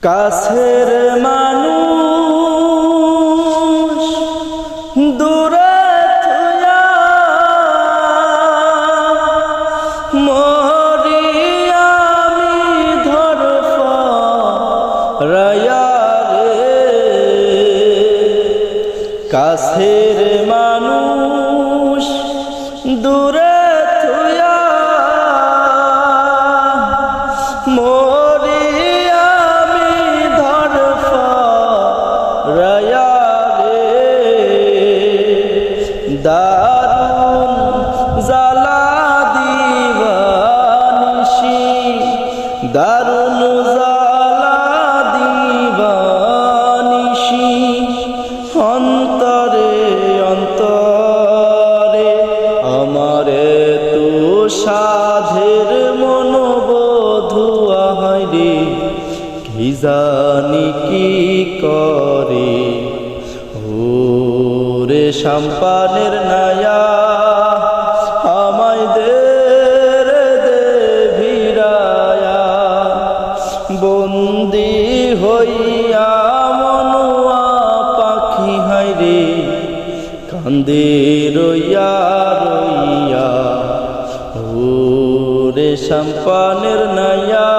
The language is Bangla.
কাছের মানুষ দূরে থুয়া মরি আমি ধরফরায়া রে। কাছের মানুষ দূরে থুয়া মরি আমি ধরফরায়া রে। দারুণ জ্বালা দিবানিশি, দারুণ জ্বালা দিবানিশি, অন্তরে অন্তরে আমারে তো সাধের মনোবধুয়া হয় রে। কি জানি কি করে ওরে সাম্পানের নায়া, আমায় দে ভিড়ায়া। বন্দি হইয়া মনুয়া পাখি হায় রে, কান্দে রইয়া রইয়া ওরে সাম্পানের নায়া।